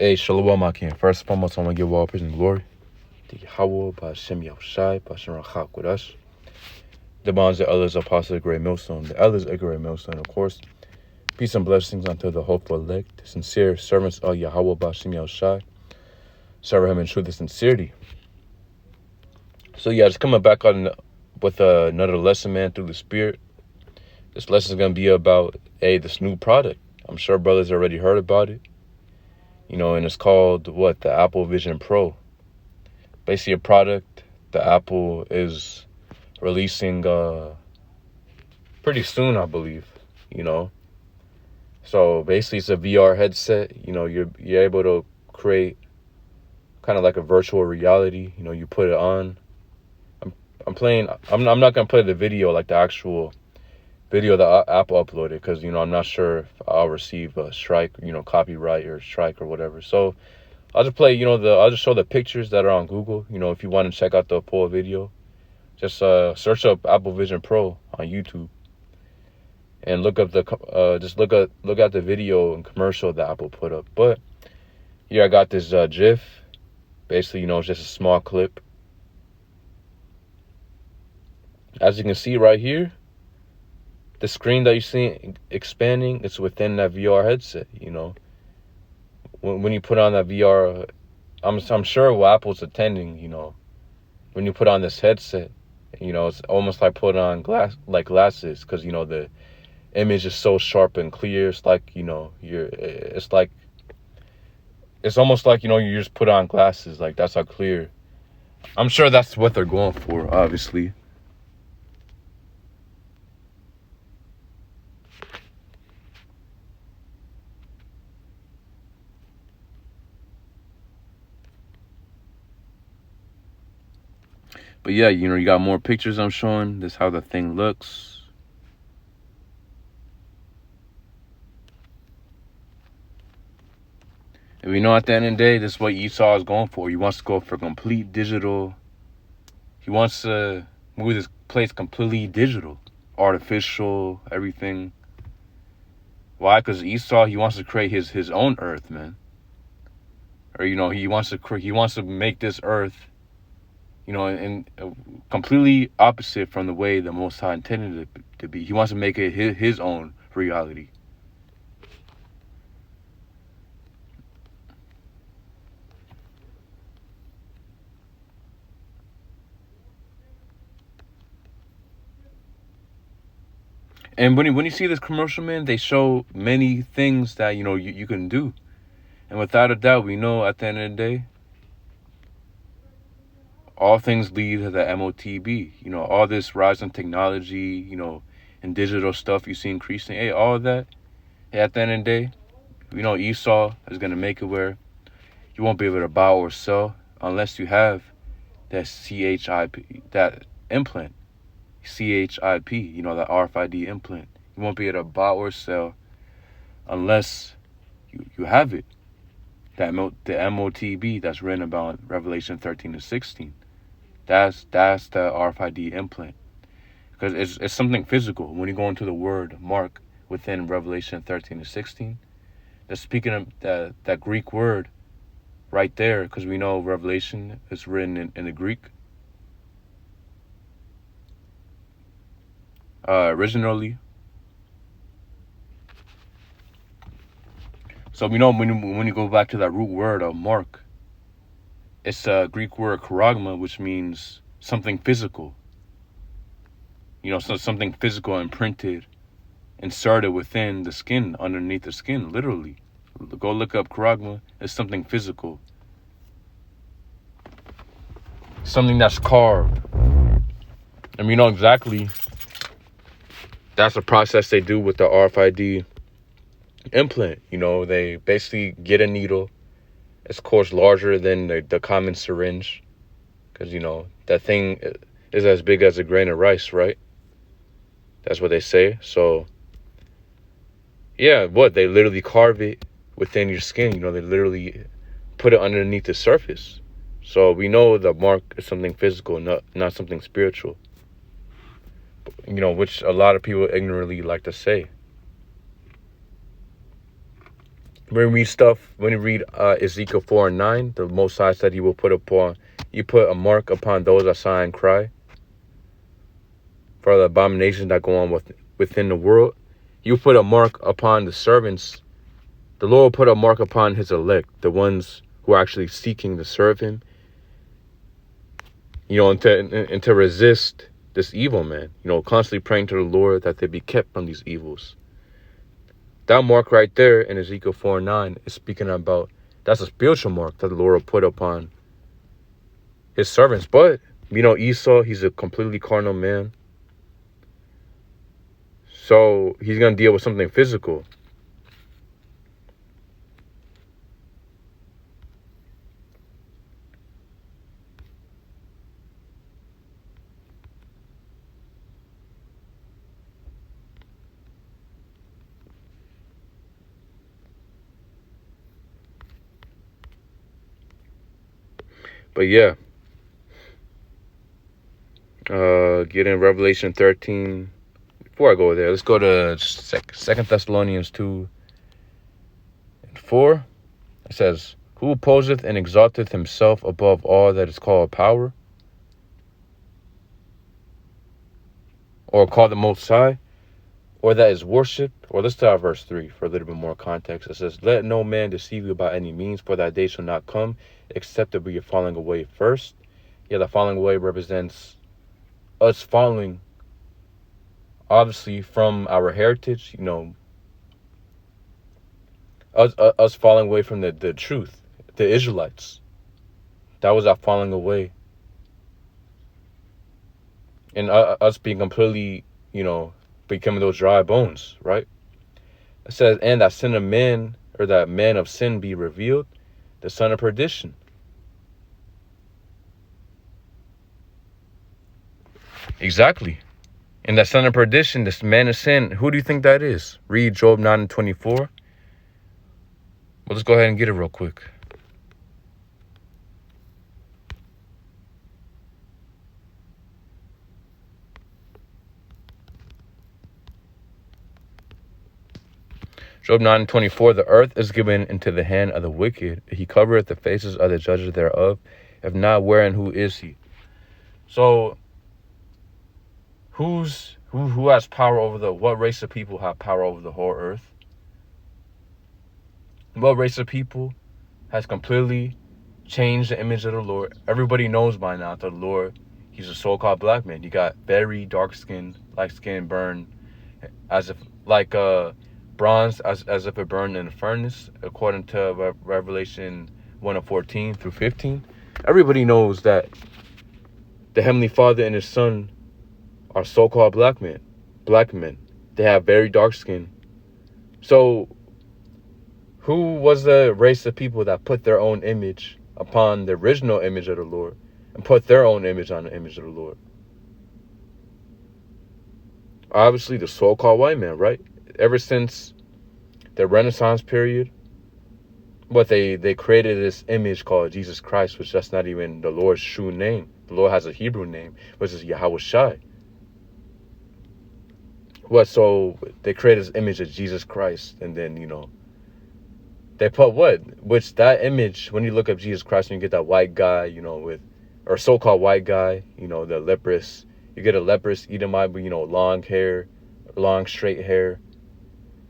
Hey, Shalom, Akim. First and foremost, I want to give all praise and glory to Yahweh, Ba'Shem Yahushai, Ba'Shem Rachak with us. The bonds, the others, apostles, the great millstone, the others, a great millstone, of course. Peace and blessings unto the hopeful elect, the sincere servants of Yahweh, Ba'Shem Yahushai. Serve him in truth and sincerity. So, yeah, just coming back on with another lesson, man, through the Spirit. This lesson is going to be about, this new product. I'm sure brothers already heard about it. And it's called, the Apple Vision Pro. Basically a product the Apple is releasing pretty soon, I believe, So basically it's a VR headset. You're able to create kind of like a virtual reality. You put it on. I'm not going to play the video, like the actual video that Apple uploaded, because, I'm not sure if I'll receive a strike, copyright or strike or whatever. So I'll just play, I'll just show the pictures that are on Google. If you want to check out the full video, just search up Apple Vision Pro on YouTube and look up look at the video and commercial that Apple put up. But here I got this GIF. Basically, it's just a small clip. As you can see right here, the screen that you see expanding, it's within that VR headset. When you put on that VR, I'm sure what Apple's attending, when you put on this headset, it's almost like putting on glasses, because, the image is so sharp and clear. It's like, it's almost like, you just put on glasses. Like, that's how clear. I'm sure that's what they're going for, obviously. But yeah, you got more pictures I'm showing. This is how the thing looks. And we know at the end of the day, this is what Esau is going for. He wants to go for complete digital. He wants to move this place completely digital, artificial, everything. Why? Because Esau, he wants to create his own earth, man. Or, he wants to make this earth, and completely opposite from the way the Most High intended it to be. He wants to make it his own reality. And when you see this commercial, man, they show many things that, you can do. And without a doubt, we know at the end of the day, all things lead to the MOTB. All this rise in technology, and digital stuff you see increasing. All of that. At the end of the day, Esau is going to make it where you won't be able to buy or sell unless you have that CHIP, that implant. CHIP, that RFID implant. You won't be able to buy or sell unless you have it. The MOTB that's written about Revelation 13 to 16. That's the RFID implant. Because it's something physical. When you go into the word mark within Revelation 13 to 16, they're speaking of that Greek word right there, because we know Revelation is written in the Greek. Originally. So we know when you go back to that root word of mark, it's a Greek word charagma, which means something physical. So something physical imprinted, inserted within the skin, underneath the skin, literally. Go look up charagma. It's something physical. Something that's carved. And we know exactly that's a process they do with the RFID implant. They basically get a needle. It's, of course, larger than the common syringe, because, that thing is as big as a grain of rice, right? That's what they say. So, yeah, they literally carve it within your skin. They literally put it underneath the surface. So we know the mark is something physical, not something spiritual. Which a lot of people ignorantly like to say. when you read Ezekiel 4:9, the Most High said he will put a mark upon those that sigh and cry for the abominations that go on within the world. You put a mark upon the servants. The Lord will put a mark upon his elect, the ones who are actually seeking to serve him, and to resist this evil, man. Constantly praying to the Lord that they be kept from these evils. That mark right there in Ezekiel 4:9 is speaking about, that's a spiritual mark that the Lord will put upon his servants. But, Esau, he's a completely carnal man. So he's going to deal with something physical. But yeah, get in Revelation 13. Before I go there, let's go to 2 Thessalonians 2:4. It says, who opposeth and exalteth himself above all that is called power, or called the Most High, or that is worshipped. Or let's start verse 3 for a little bit more context. It says, let no man deceive you by any means, for that day shall not come, except there be a falling away first. Yeah, the falling away represents us falling, obviously, from our heritage, us falling away from the truth, the Israelites. That was our falling away. And us being completely, becoming those dry bones, right? It says, and that sin of men, or that man of sin be revealed, the son of perdition. Exactly. And that son of perdition, this man of sin, who do you think that is? Read Job 9:24. Well, let's go ahead and get it real quick. Job 9:24, the earth is given into the hand of the wicked. He covereth the faces of the judges thereof. If not, wherein who is he? So, who has power over what race of people have power over the whole earth? What race of people has completely changed the image of the Lord? Everybody knows by now that the Lord, he's a so-called black man. He got very dark skin, light skin, burned as if like bronze, as if it burned in a furnace, according to Revelation 1:14 through 15. Everybody knows that the Heavenly Father and his Son are so-called black men. They have very dark skin. So who was the race of people that put their own image upon the original image of the Lord and put their own image on the image of the Lord? Obviously, the so-called white man, right? Ever since the Renaissance period, they created this image called Jesus Christ, which that's not even the Lord's true name. The Lord has a Hebrew name, which is Yahweh Shai. So they created this image of Jesus Christ, and then, they put which that image, when you look up Jesus Christ and you get that white guy, or so-called white guy, the leprous, you get a leprous Edomite with, long hair, long straight hair.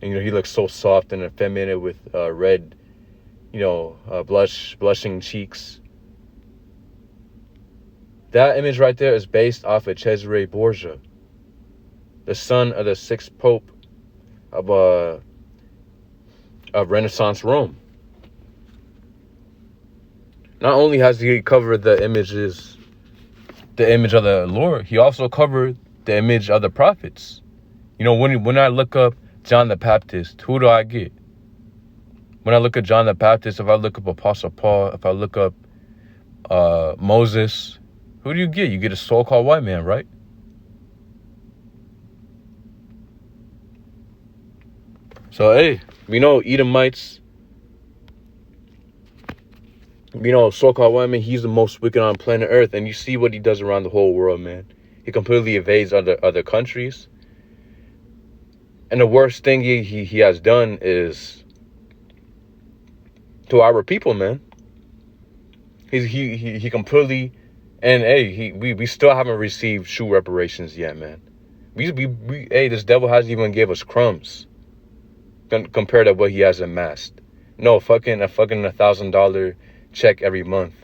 And, he looks so soft and effeminate with red, blushing cheeks. That image right there is based off of Cesare Borgia, the son of the sixth pope of Renaissance Rome. Not only has he covered the image of the Lord, he also covered the image of the prophets. When I look up John the Baptist, who do I get? When I look at John the Baptist, if I look up Apostle Paul, if I look up Moses, who do you get? You get a so-called white man, right? So, hey, Edomites, so-called white man, he's the most wicked on planet Earth. And you see what he does around the whole world, man. He completely evades other countries. And the worst thing he has done is to our people, man. He completely, and hey, we still haven't received true reparations yet, man. Hey, this devil hasn't even gave us crumbs compared to what he has amassed. No, fucking $1,000 check every month,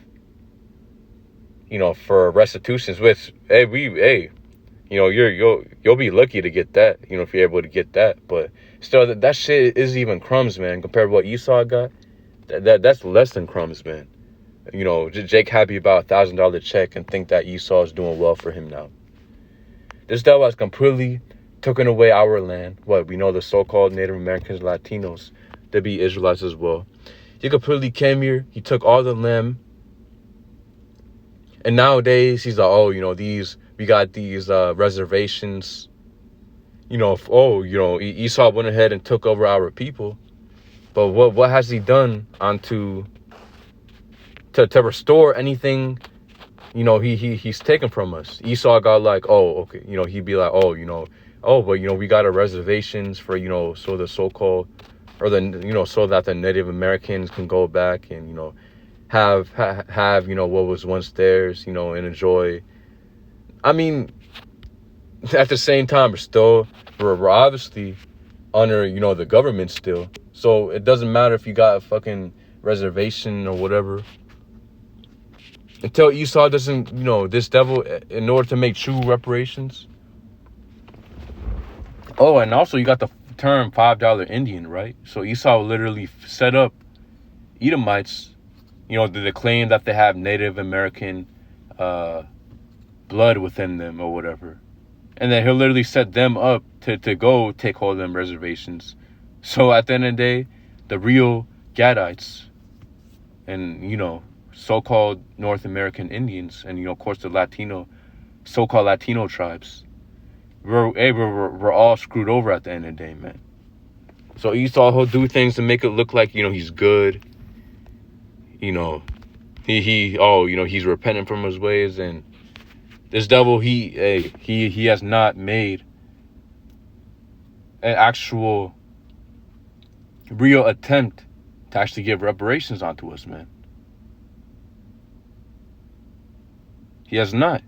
for restitutions. Which, hey, you'll be lucky to get that, if you're able to get that. But still, that shit is even crumbs, man, compared to what Esau got. That's less than crumbs, man. Jake happy about $1,000 check and think that Esau is doing well for him now. This devil has completely taken away our land. What we know, the so-called Native Americans, Latinos, to be Israelites as well. He completely came here. He took all the land. And nowadays he's like, we got these reservations. Esau went ahead and took over our people. But what has he done to restore anything, he's taken from us? Esau got like, okay, he'd be like, we got our reservations for, so the so-called, or so that the Native Americans can go back and, have what was once theirs, and enjoy. I mean, at the same time, we're obviously under, the government still. So it doesn't matter if you got a fucking reservation or whatever. Until Esau doesn't, this devil, in order to make true reparations. Oh, and also you got the term $5 Indian, right? So Esau literally set up Edomites, the claim that they have Native American blood within them or whatever. And then he'll literally set them up to go take hold of them reservations. So at the end of the day, the real Gadites and, so-called North American Indians and, of course, the so-called Latino tribes, we're all screwed over at the end of the day, man. So Esau, he'll do things to make it look like, he's good. He's repentant from his ways. And this devil, he has not made an actual real attempt to actually give reparations onto us, man. He has not.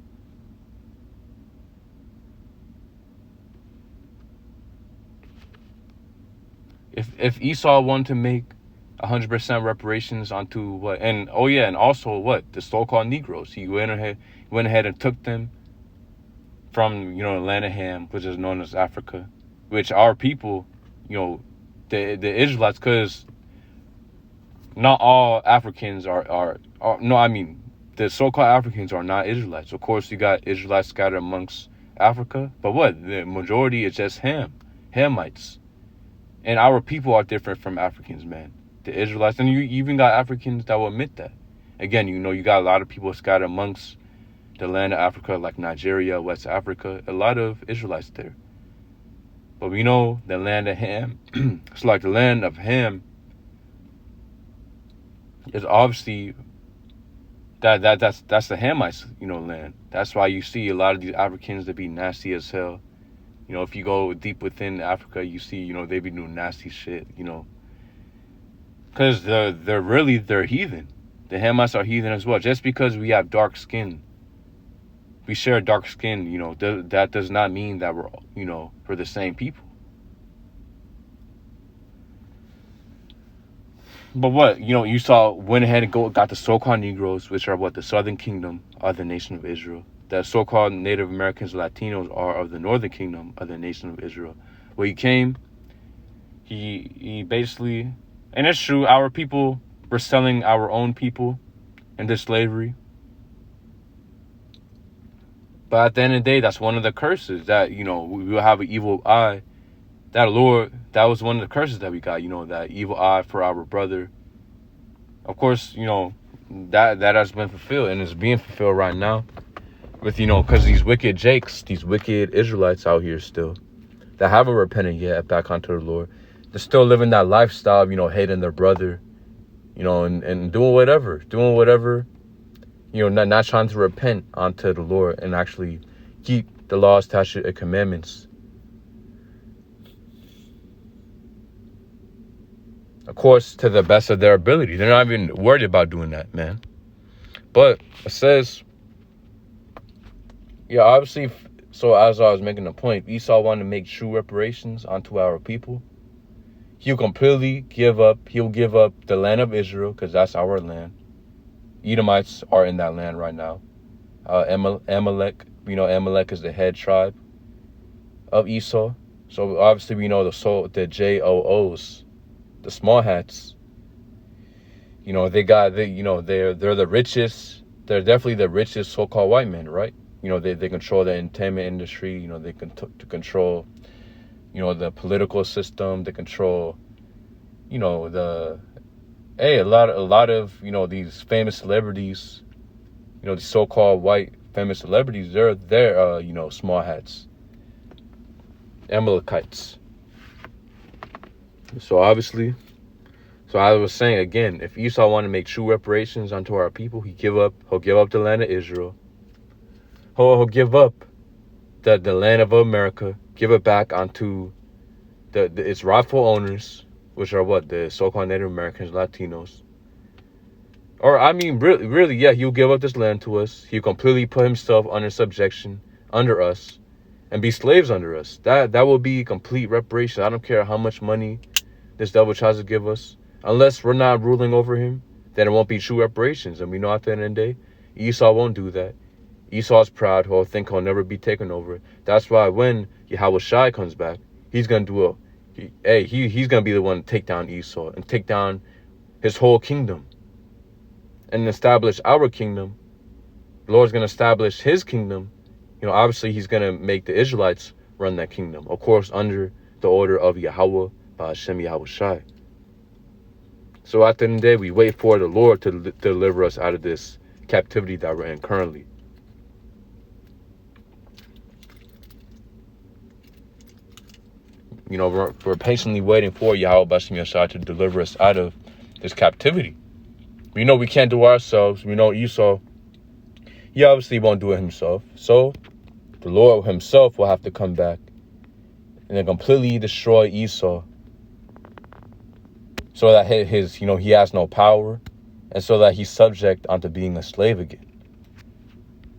If Esau wanted to make 100% reparations onto what, and also what, the so-called Negroes, he went ahead and took them from, the land of Ham, which is known as Africa, which our people, the Israelites, because not all Africans the so-called Africans are not Israelites. Of course, you got Israelites scattered amongst Africa, but what? The majority is just Hamites. And our people are different from Africans, man. The Israelites, and you even got Africans that will admit that. Again, you got a lot of people scattered amongst the land of Africa, like Nigeria, West Africa, a lot of Israelites there. But we know the land of Ham, it's like the land of Ham is obviously that's the Hamites, land. That's why you see a lot of these Africans that be nasty as hell. If you go deep within Africa, you see, they be doing nasty shit, because they're heathen. The Hamites are heathen as well. Just because we have dark skin, we share dark skin, that does not mean that we're the same people. But what, Esau went ahead and got the so-called Negroes, which are the Southern Kingdom of the nation of Israel. The so-called Native Americans, Latinos, are of the Northern Kingdom of the nation of Israel. Where he came, he basically, and it's true, our people were selling our own people into slavery. But at the end of the day, that's one of the curses that, we will have an evil eye. That was one of the curses that we got, that evil eye for our brother. Of course, that has been fulfilled and is being fulfilled right now. With, because these wicked Jakes, these wicked Israelites out here still, that haven't repented yet back unto the Lord. They're still living that lifestyle of, hating their brother, and doing whatever, not trying to repent unto the Lord and actually keep the laws, statutes, and commandments. Of course, to the best of their ability. They're not even worried about doing that, man. But it says, yeah, obviously, so as I was making the point, if Esau wanted to make true reparations onto our people, he'll completely give up. He'll give up the land of Israel, because that's our land. Edomites are in that land right now. Amalek, Amalek is the head tribe of Esau. So obviously we know the JOOs, the small hats. They're the richest. They're definitely the richest so-called white men, right? They control the entertainment industry. They control, the political system. They control, a lot of these famous celebrities. The so-called white famous celebrities. They're small hats, Amalekites. So obviously. So I was saying again, if Esau wanted to make true reparations unto our people, he'll give up the land of Israel. He'll give up the land of America, give it back onto its rightful owners, which are what? The so-called Native Americans, Latinos. Or I mean, really, yeah, he'll give up this land to us. He'll completely put himself under subjection, under us, and be slaves under us. That will be complete reparation. I don't care how much money this devil tries to give us. Unless we're not ruling over him, then it won't be true reparations. And we know at the end of the day, Esau won't do that. Esau's proud. He'll think he'll never be taken over. That's why when Yahweh Shai comes back, he's going to he's going to be the one to take down Esau and take down his whole kingdom and establish our kingdom. The Lord's going to establish his kingdom. Obviously he's going to make the Israelites run that kingdom. Of course, under the order of Yahweh, by Hashem Yahweh Shai. So at the end of the day, we wait for the Lord to deliver us out of this captivity that we're in currently. We're patiently waiting for Yahweh Bashem Yashai to deliver us out of this captivity. We know we can't do it ourselves. We know Esau, he obviously won't do it himself. So the Lord himself will have to come back and then completely destroy Esau, so that his he has no power, and so that he's subject onto being a slave again.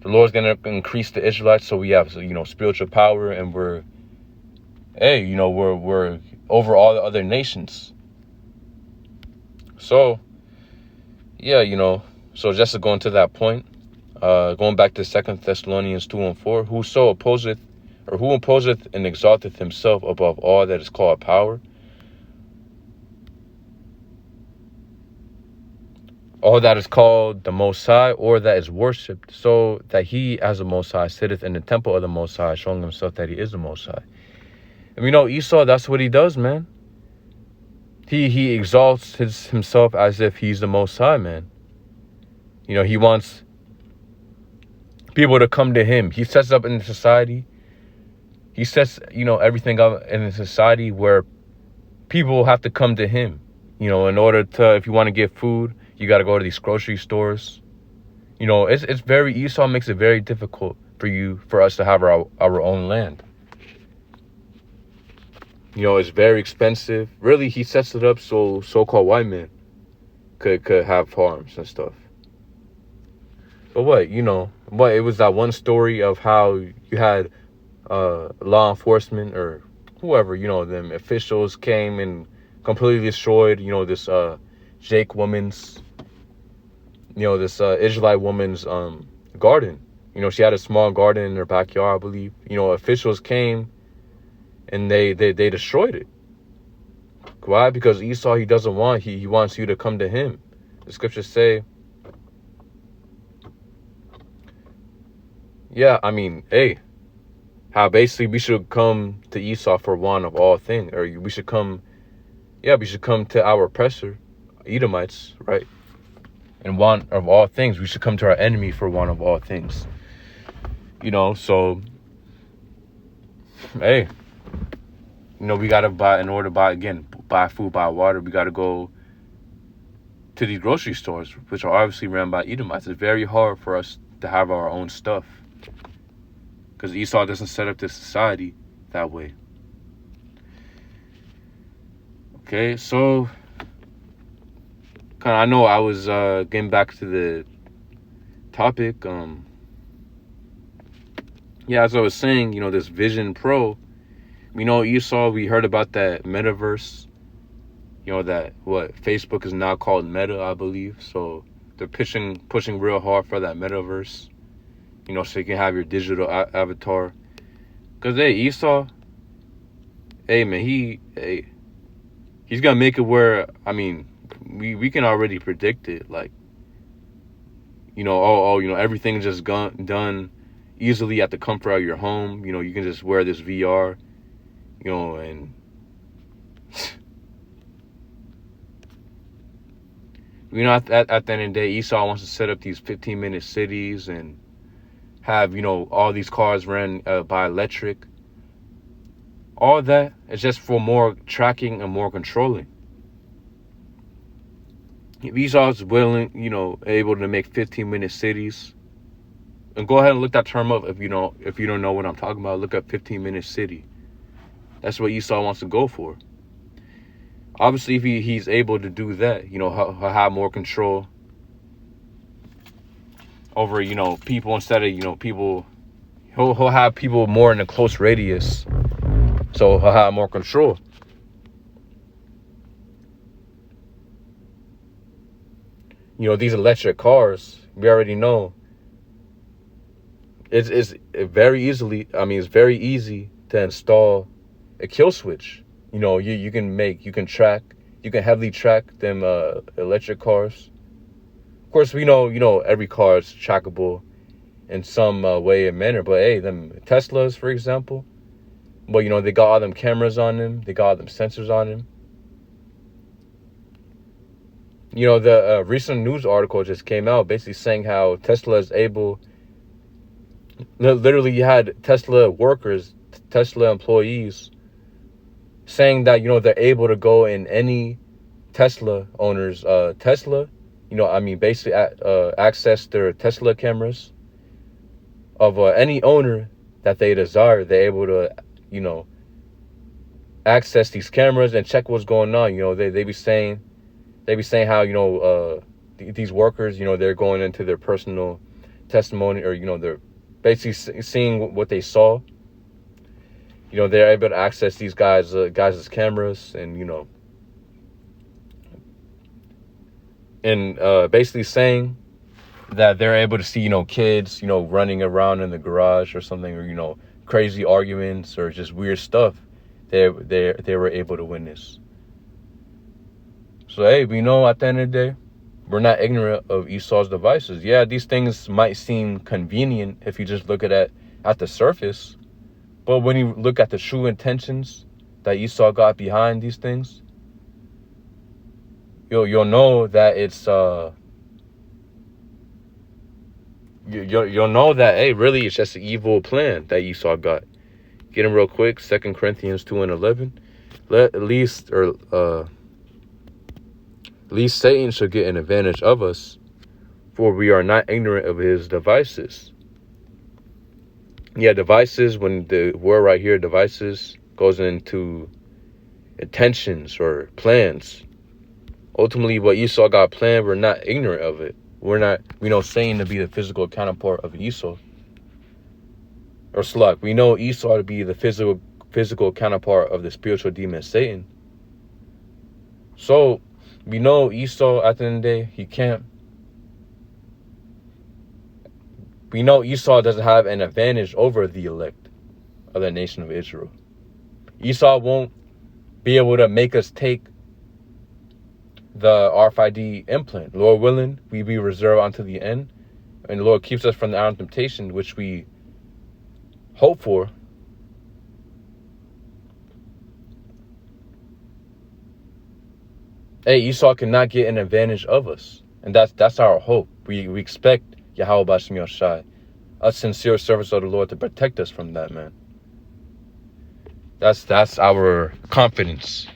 The Lord's going to increase the Israelites, so we have spiritual power, and we're over all the other nations. So yeah, so just to go into that point, going back to 2 Thessalonians 2:4, who opposeth and exalteth himself above all that is called power, all that is called the Most High, or that is worshipped, so that he as the Most High sitteth in the temple of the Most High, showing himself that he is the Most High. And we know Esau, that's what he does, man. He exalts himself as if he's the Most High, man. He wants people to come to him. He sets up in the society. He sets, everything up in a society where people have to come to him. In order to, if you want to get food, you got to go to these grocery stores. Esau makes it very difficult for us to have our own land. It's very expensive. Really, he sets it up so so-called white men could have farms and stuff. But what, it was that one story of how you had law enforcement or whoever, them officials came and completely destroyed, this Jake woman's, this Israelite woman's garden. She had a small garden in her backyard, I believe. Officials came and they destroyed it. Why? Because Esau, he doesn't want, he wants you to come to him. The scriptures say, how basically we should come to Esau for one of all things, or we should come to our oppressor, Edomites, right? And one of all things, we should come to our enemy for one of all things. So, we got to buy, in order to buy food, buy water, we got to go to these grocery stores, which are obviously run by Edomites. It's very hard for us to have our own stuff, because Esau doesn't set up this society that way. Okay, so kind of, I know I was getting back to the topic. Yeah, as I was saying, this Vision Pro. Esau, we heard about that metaverse. That what Facebook is now called Meta, I believe. So they're pushing real hard for that metaverse. So you can have your digital avatar. Cause hey, Esau, hey man, he's gonna make it where we can already predict it. Like, everything's just done easily at the comfort of your home. You can just wear this VR, and at the end of the day, Esau wants to set up these 15-minute cities and have, all these cars ran by electric. All that is just for more tracking and more controlling. If Esau's willing, able to make 15-minute cities, and go ahead and look that term up if you don't know what I'm talking about. Look up 15-minute city. That's what Esau wants to go for. Obviously, if he's able to do that, he'll have more control over, people instead of, people. He'll have people more in a close radius, so he'll have more control. These electric cars, we already know. It's very easily. It's very easy to install a kill switch. You can heavily track them electric cars. Of course, we know every car is trackable in some way and manner. But hey, them Teslas, for example, well, they got all them cameras on them. They got all them sensors on them. The recent news article just came out basically saying how Tesla is able. Literally, you had Tesla workers, Tesla employees, saying that they're able to go in any Tesla owner's Tesla, basically access their Tesla cameras of any owner that they desire. They're able to access these cameras and check what's going on. They be saying how these workers, they're going into their personal testimony, or they're basically seeing what they saw. They're able to access these guys' cameras, and basically saying that they're able to see, kids, running around in the garage or something, or crazy arguments or just weird stuff. They were able to witness. So hey, we know at the end of the day, we're not ignorant of Esau's devices. Yeah, these things might seem convenient if you just look at the surface. But when you look at the true intentions that Esau got behind these things, you'll know that it's you'll know that, hey, really it's just an evil plan that Esau got. Get him real quick. 2 Corinthians 2:11. At least Satan should get an advantage of us, for we are not ignorant of his devices. Yeah, devices, when the word right here, devices, goes into intentions or plans. Ultimately, what Esau got planned, we're not ignorant of it. We're not, Satan to be the physical counterpart of Esau. Or Sluck. We know Esau to be the physical counterpart of the spiritual demon Satan. So, we know Esau, at the end of the day, he can't. We know Esau doesn't have an advantage over the elect of the nation of Israel. Esau won't be able to make us take the RFID implant. Lord willing, we be reserved unto the end. And the Lord keeps us from the hour of temptation, which we hope for. Hey, Esau cannot get an advantage of us. And that's our hope. We expect Yahweh Bashim Yoshai, a sincere service of the Lord, to protect us from that, man. That's our confidence.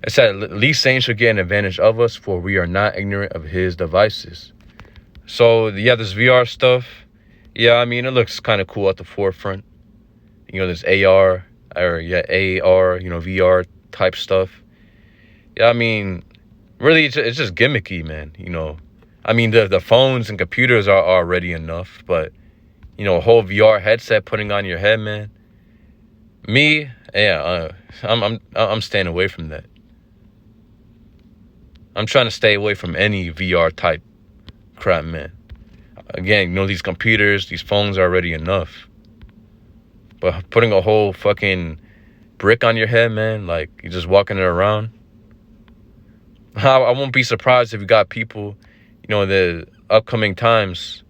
It said, at least Satan should get an advantage of us, for we are not ignorant of his devices. So, yeah, this VR stuff, yeah, it looks kind of cool at the forefront. This AR, VR type stuff. Yeah, Really, it's just gimmicky, man. I mean, the phones and computers are already enough, but a whole VR headset putting on your head, man. Me, yeah, I'm staying away from that. I'm trying to stay away from any VR type crap, man. Again, these computers, these phones are already enough. But putting a whole fucking brick on your head, man, like you're just walking it around. I won't be surprised if you got people, the upcoming times,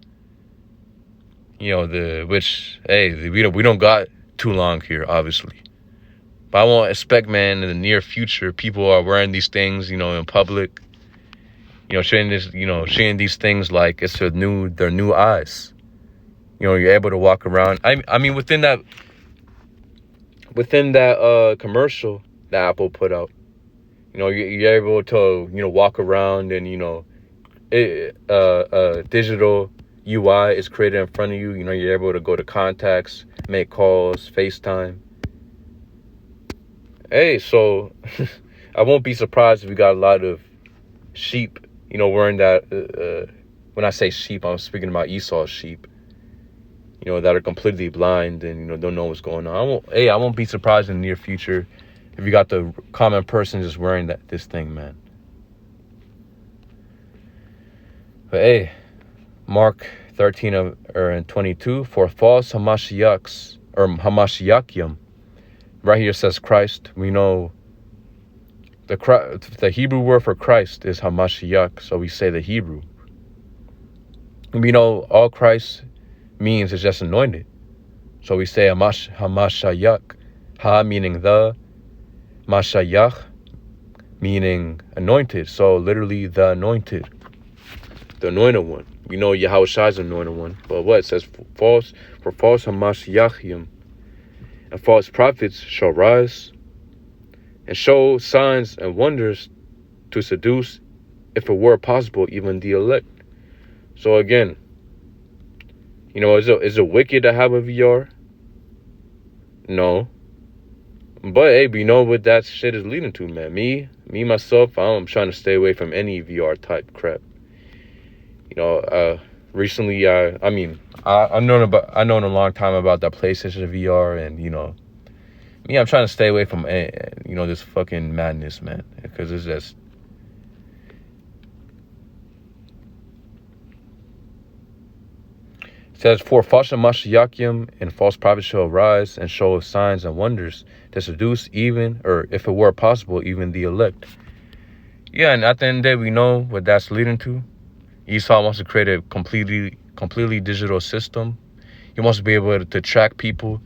we don't got too long here, obviously. But I won't expect, man, in the near future, people are wearing these things, in public, sharing these things like it's their new eyes. You're able to walk around. I mean, within that commercial that Apple put out, you're able to, walk around and, digital UI is created in front of you. You're able to go to contacts, make calls, FaceTime. Hey, so I won't be surprised if we got a lot of sheep, wearing that. When I say sheep, I'm speaking about Esau's sheep, that are completely blind and, don't know what's going on. I won't be surprised in the near future if you got the common person just wearing this thing, man. But hey, Mark 13 and 22, for false Hamashiachs, or Hamashiachim, right here says Christ. We know the Hebrew word for Christ is Hamashiach, so we say the Hebrew. And we know all Christ means is just anointed. So we say Hamashiach, Ha meaning the, Mashiach meaning anointed. So literally the anointed one. We know Yahushua is anointed one. But what? It says false Hamashiachim and false prophets shall rise and show signs and wonders to seduce, if it were possible, even the elect. So again, is it wicked to have a VR? No. But hey, we know what that shit is leading to, man. Me myself, I'm trying to stay away from any VR type crap. Recently, I known a long time about the PlayStation VR, and I'm trying to stay away from this fucking madness, man, because it's just. It says, for false Mashiachim and false prophets shall arise and show signs and wonders to seduce even, or if it were possible, even the elect. Yeah, and at the end of the day, we know what that's leading to. Esau wants to create a completely digital system. He wants to be able to track people.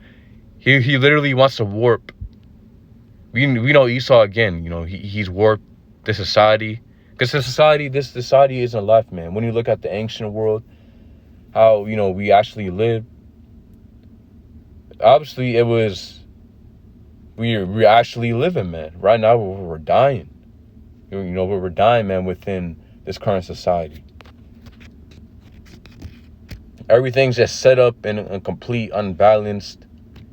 He literally wants to warp. We know Esau again. He's warped the society, because this society isn't life, man. When you look at the ancient world, how we actually lived. Obviously, it was we're actually living, man. Right now, we're dying. We're dying, man, within this current society. Everything's just set up in a complete unbalanced,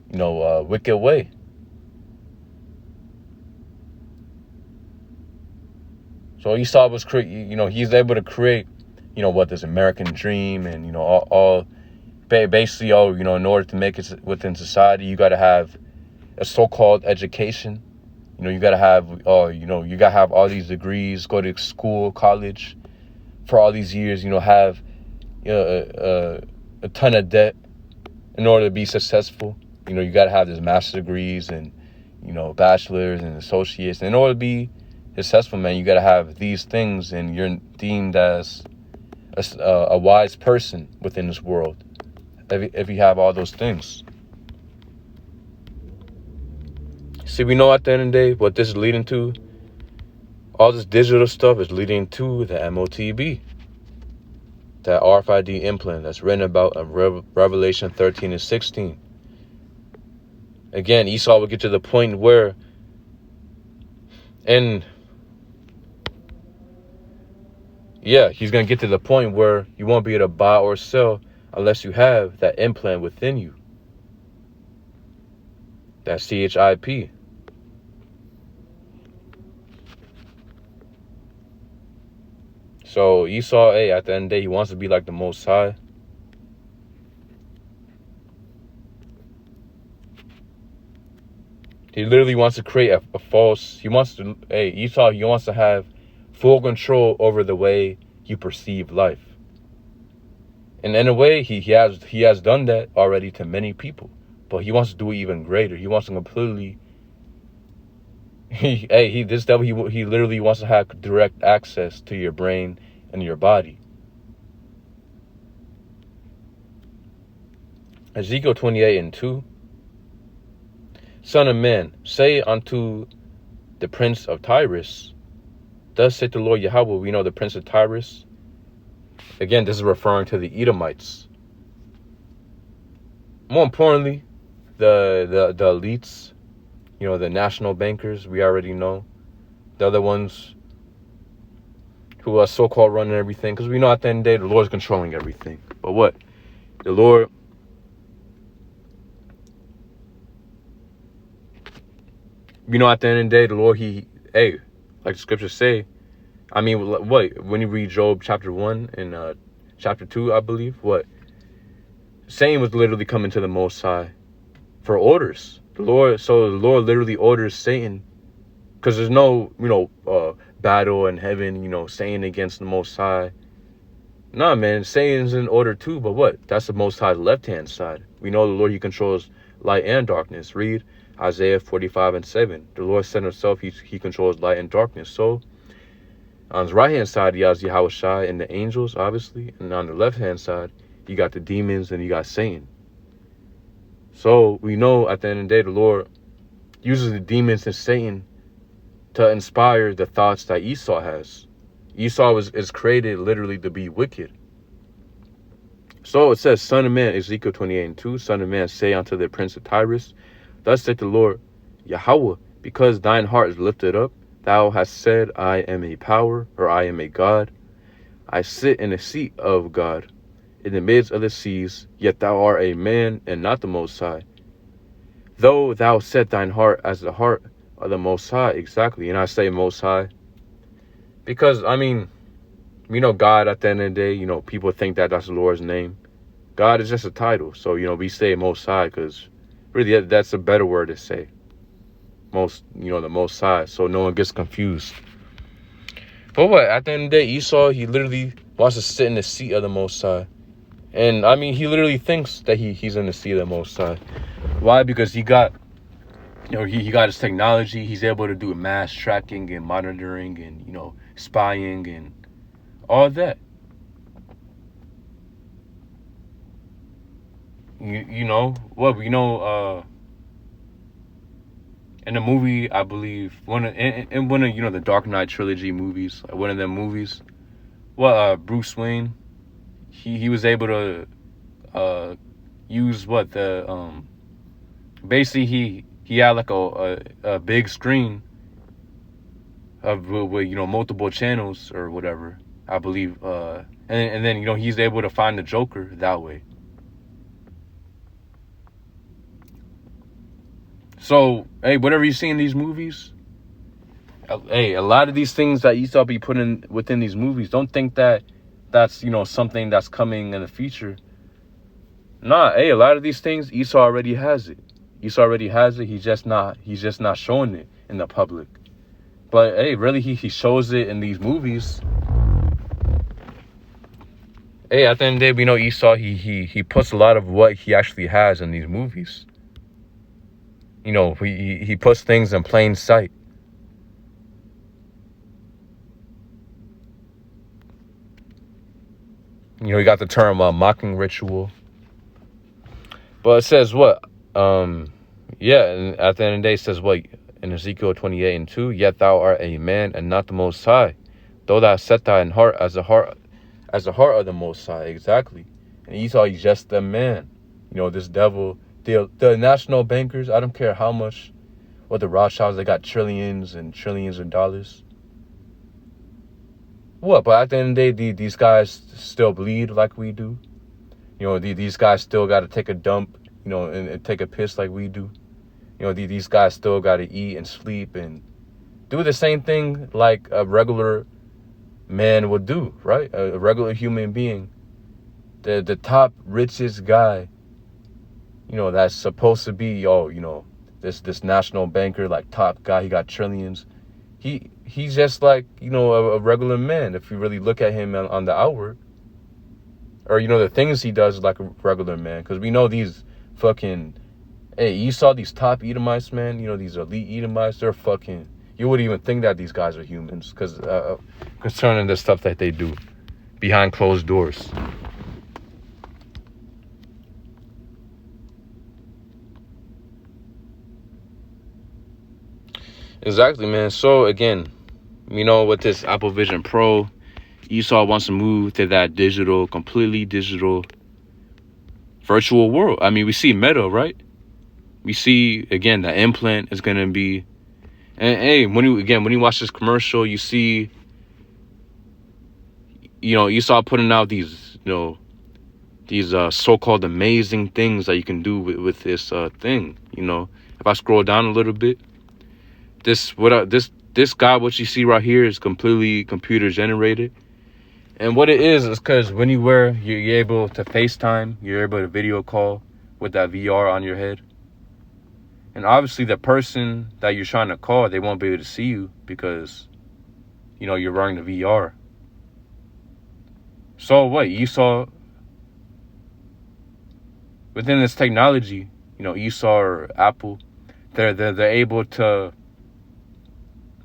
wicked way. So Esau was he's able to create, what this American dream, and all basically, in order to make it within society, you got to have a so-called education. You got to have you got to have all these degrees, go to school, college for all these years, have a ton of debt in order to be successful. You got to have this master's degrees and bachelor's and associates. And in order to be successful, man, you got to have these things, and you're deemed as a wise person within this world if you have all those things. See, we know at the end of the day what this is leading to. All this digital stuff is leading to the MOTB, that RFID implant that's written about in Revelation 13 and 16. Again, Esau will get to the point where, he's going to get to the point where you won't be able to buy or sell unless you have that implant within you. That CHIP. So Esau, hey, at the end of the day, he wants to be like the Most High. He literally wants to create a false. Esau, he wants to have full control over the way you perceive life. And in a way, he has done that already to many people. But he wants to do it even greater. He wants to completely. This devil, he literally wants to have direct access to your brain and your body. Ezekiel 28:2. Son of man, say unto the prince of Tyrus, thus saith the Lord Yahweh. We know the prince of Tyrus. Again, this is referring to the Edomites. More importantly, the elites, the national bankers, we already know. The other ones who are so-called running everything. Because we know at the end of the day, the Lord's controlling everything. But what? The Lord... at the end of the day, the Lord, like the scriptures say, when you read Job chapter 1 and chapter 2, I believe, Satan was literally coming to the Most High for orders. The Lord literally orders Satan, because there's no, battle in heaven, Satan against the Most High. Nah, man, Satan's in order too, but that's the Most High's left-hand side. We know the Lord, he controls light and darkness. Read Isaiah 45:7. The Lord said himself, he controls light and darkness. So on his right hand side, he has Yahweh Shai and the angels, obviously, and on the left hand side, you got the demons and you got Satan. So we know at the end of the day, the Lord uses the demons and Satan to inspire the thoughts that Esau has. Esau is created literally to be wicked. So it says, Son of man, Ezekiel 28:2, Son of man, say unto the prince of Tyrus, thus saith the Lord Yahweh, because thine heart is lifted up, thou hast said, I am a power, or I am a God. I sit in the seat of God, in the midst of the seas, yet thou art a man, and not the Most High. Though thou set thine heart as the heart of the Most High, exactly, and I say Most High, because, God at the end of the day, people think that that's the Lord's name. God is just a title, so, we say Most High, because really, that's a better word to say. The Most High, so no one gets confused. But at the end of the day, Esau, he literally wants to sit in the seat of the Most High. And, he literally thinks that he's in the seat of the Most High. Why? Because he got, he got his technology. He's able to do mass tracking and monitoring and, spying and all that. In the movie, I believe, one of the Dark Knight trilogy movies, like one of them movies, Bruce Wayne, he was able to use basically he had like a big screen of with multiple channels or whatever, I believe, and then he's able to find the Joker that way. So, whatever you see in these movies, a lot of these things that Esau be putting within these movies, don't think that that's, something that's coming in the future. Nah, a lot of these things, Esau already has it. He's just not showing it in the public. But, really, he shows it in these movies. At the end of the day, we know Esau, he puts a lot of what he actually has in these movies. He puts things in plain sight. He got the term mocking ritual. But it says what? And at the end of the day, it says what? In Ezekiel 28:2, yet thou art a man and not the Most High, though thou set thine heart as the heart of the Most High. Exactly. And Esau, he's just a man. This devil. The national bankers, I don't care how much, what the Rothschilds, they got trillions and trillions of dollars. But at the end of the day, these guys still bleed like we do. These guys still got to take a dump, and take a piss like we do. These guys still got to eat and sleep and do the same thing like a regular, man would do, right? A regular human being. The top richest guy, that's supposed to be, this national banker, like top guy, he got trillions. He's just like, a regular man if you really look at him on the outward. Or, the things he does like a regular man. Because we know these fucking, hey, you saw these top Edomites, man, these elite Edomites, they're fucking, you wouldn't even think that these guys are humans because concerning the stuff that they do behind closed doors. Exactly, man. So again, with this Apple Vision Pro, Esau wants to move to that digital, completely digital virtual world. I mean, we see Meta, right? We see, again, the implant is going to be, and hey, when you watch this commercial, you see, Esau putting out these, these so-called amazing things that you can do with this thing. If I scroll down a little bit, this guy, what you see right here, is completely computer generated. And what it is because when you're able to FaceTime, you're able to video call with that VR on your head. And obviously the person that you're trying to call, they won't be able to see you because, you're wearing the VR. So what? Esau, within this technology, Esau or Apple, they're able to,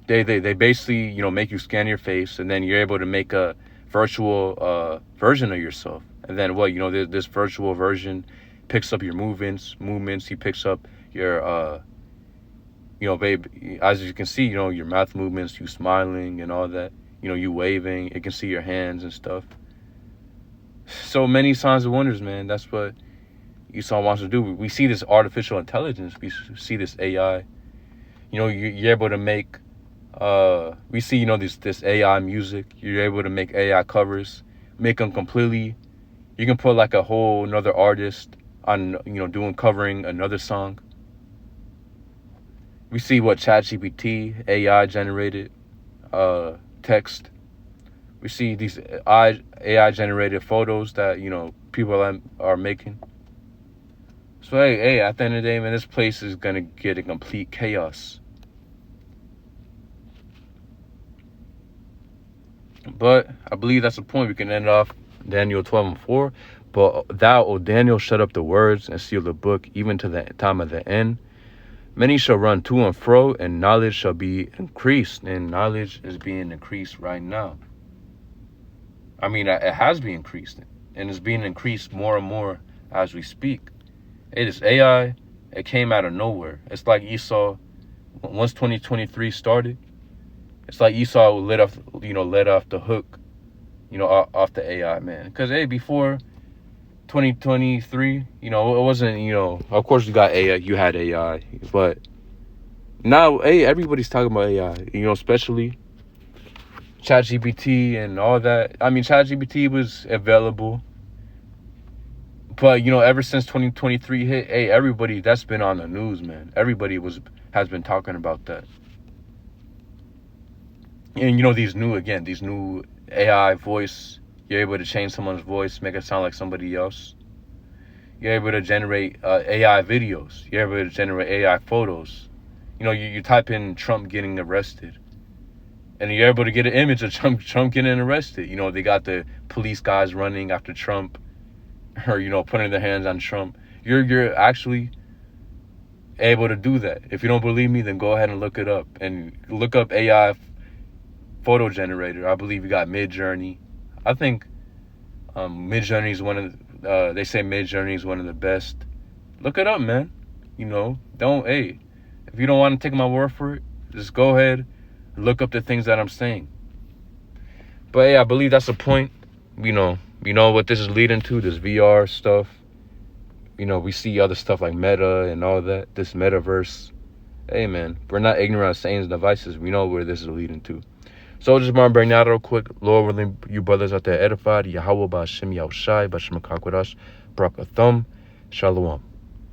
they basically, make you scan your face, and then you're able to make a virtual version of yourself. And then what, this virtual version picks up your movements. He picks up your babe, as you can see, your mouth movements, you smiling and all that, you waving. It can see your hands and stuff. So many signs and wonders, man. That's what Esau wants to do. We see this artificial intelligence. We see this AI. You're able to make we see, this AI music. You're able to make AI covers, make them completely. You can put like a whole another artist on, covering another song. We see what ChatGPT, AI generated text. We see these AI generated photos that, people are making. So hey, at the end of the day, man, this place is gonna get a complete chaos. But I believe that's the point. We can end off Daniel 12:4. But thou, O Daniel, shut up the words and seal the book, even to the time of the end. Many shall run to and fro, and knowledge shall be increased. And knowledge is being increased right now. I mean, it has been increased, and it's being increased more and more as we speak. It is AI. It came out of nowhere. It's like Esau, once 2023 started, it's like Esau let off the hook, off the AI, man. Because, hey, before 2023, it wasn't, of course you got AI, you had AI. But now, hey, everybody's talking about AI, especially ChatGPT and all that. I mean, ChatGPT was available. But, ever since 2023 hit, hey, everybody, that's been on the news, man. Everybody has been talking about that. And, these new AI voice, you're able to change someone's voice, make it sound like somebody else. You're able to generate AI videos. You're able to generate AI photos. You type in Trump getting arrested, and you're able to get an image of Trump getting arrested. They got the police guys running after Trump, or, putting their hands on Trump. You're actually able to do that. If you don't believe me, then go ahead and look it up. And look up AI photo generator. I believe you got Midjourney. I think Midjourney is they say Midjourney is one of the best. Look it up, man. If you don't want to take my word for it, just go ahead and look up the things that I'm saying. But hey, I believe that's the point. We know what this is leading to, this VR stuff. We see other stuff like Meta and all that, this metaverse. Hey, man, we're not ignorant of Satan's devices. We know where this is leading to. So just want to bring that real quick. Lord willing, you brothers out there edified. Yahweh Ba'Shem Yahushai Ba'Shem HaKakwadash Barakathum. Shalom.